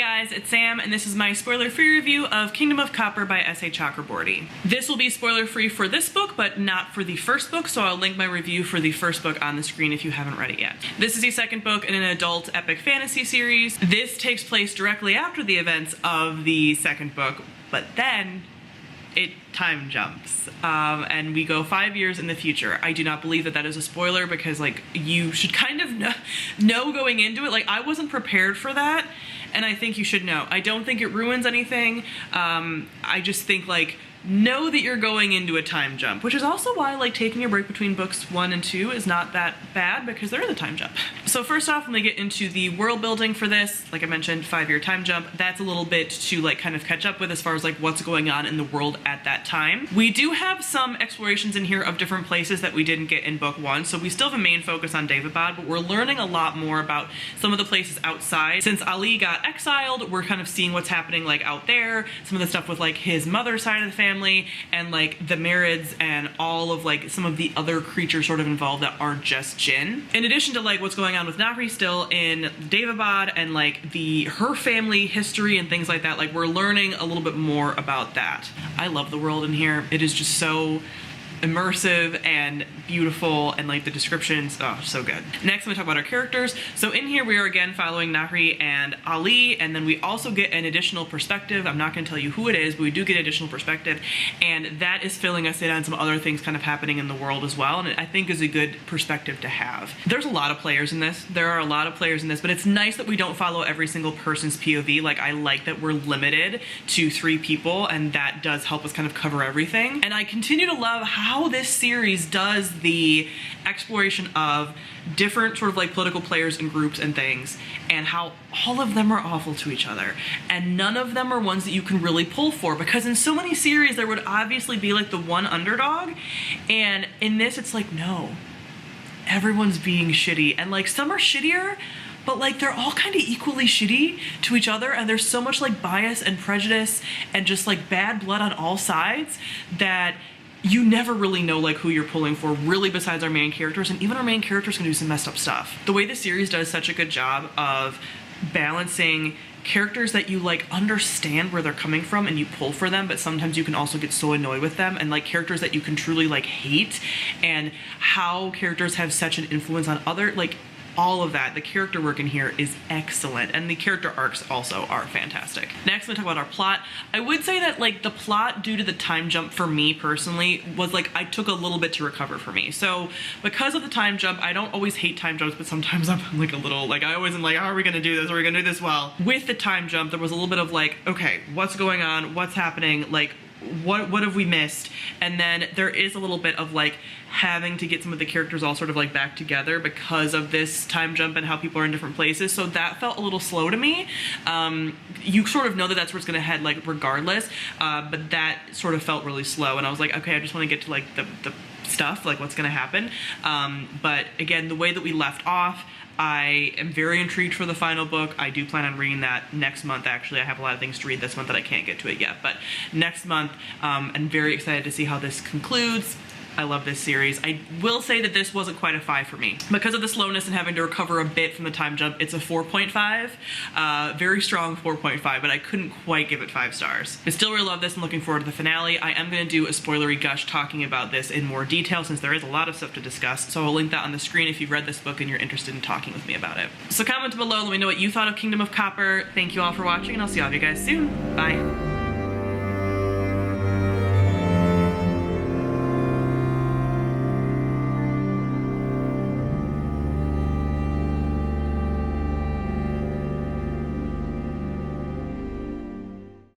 guys, it's Sam, and this is my spoiler-free review of Kingdom of Copper by S A Chakraborty. This will be spoiler-free for this book, but not for the first book, so I'll link my review for the first book on the screen if you haven't read it yet. This is the second book in an adult epic fantasy series. This takes place directly after the events of the second book, but then it time jumps and we go 5 years in the future. I do not believe that that is a spoiler because like you should kind of know going into it. Like I wasn't prepared for that, and I think you should know. I don't think it ruins anything. I just think like know that you're going into a time jump, which is also why like taking a break between books 1 and 2 is not that bad because there is a time jump. So first off, when we get into the world building for this, like I mentioned, 5-year time jump, that's a little bit to like kind of catch up with as far as like what's going on in the world at that time. We do have some explorations in here of different places that we didn't get in book 1, so we still have a main focus on Daevabad, but we're learning a lot more about some of the places outside. Since Ali got exiled, we're kind of seeing what's happening like out there, some of the stuff with like his mother's side of the family, and like the Marids and all of like some of the other creatures sort of involved that aren't just Jinn. In addition to like what's going on with Nahri still in Daevabad and like her family history and things like that, like we're learning a little bit more about that. I love the world in here. It is just so immersive and beautiful, and like the descriptions, oh, so good. Next, I'm gonna talk about our characters. So in here we are again following Nahri and Ali, and then we also get an additional perspective. I'm not gonna tell you who it is, but we do get additional perspective, and that is filling us in on some other things kind of happening in the world as well, and I think is a good perspective to have. There's a lot of players in this. There are a lot of players in this, but it's nice that we don't follow every single person's POV. Like I like that we're limited to 3 people, and that does help us kind of cover everything. And I continue to love how this series does the exploration of different sort of like political players and groups and things, and how all of them are awful to each other, and none of them are ones that you can really pull for, because in so many series there would obviously be like the one underdog, and in this it's like no, everyone's being shitty, and like some are shittier, but like they're all kind of equally shitty to each other, and there's so much like bias and prejudice and just like bad blood on all sides that you never really know like who you're pulling for, really, besides our main characters, and even our main characters can do some messed up stuff. The way the series does such a good job of balancing characters that you like understand where they're coming from and you pull for them, but sometimes you can also get so annoyed with them, and like characters that you can truly like hate, and how characters have such an influence on other, like all of that. The character work in here is excellent, and the character arcs also are fantastic. Next, I'm gonna talk about our plot. I would say that like the plot, due to the time jump for me personally, was like I took a little bit to recover for me. So because of the time jump, I don't always hate time jumps, but sometimes I'm like a little like, I always am like, how are we gonna do this? Are we gonna do this well? With the time jump, there was a little bit of like, okay, what's going on? What's happening? Like what have we missed? And then there is a little bit of like having to get some of the characters all sort of like back together because of this time jump and how people are in different places. So that felt a little slow to me. You sort of know that that's where it's gonna head like regardless, but that sort of felt really slow, and I was like, okay, I just want to get to like the stuff, like what's gonna happen. But again, the way that we left off, I am very intrigued for the final book. I do plan on reading that next month. Actually, I have a lot of things to read this month that I can't get to it yet, but next month, I'm very excited to see how this concludes. I love this series. I will say that this wasn't quite a 5 for me. Because of the slowness and having to recover a bit from the time jump, it's a 4.5. Very strong 4.5, but I couldn't quite give it 5 stars. I still really love this and looking forward to the finale. I am going to do a spoilery gush talking about this in more detail, since there is a lot of stuff to discuss, so I'll link that on the screen if you've read this book and you're interested in talking with me about it. So comment below, let me know what you thought of Kingdom of Copper. Thank you all for watching, and I'll see all of you guys soon. Bye.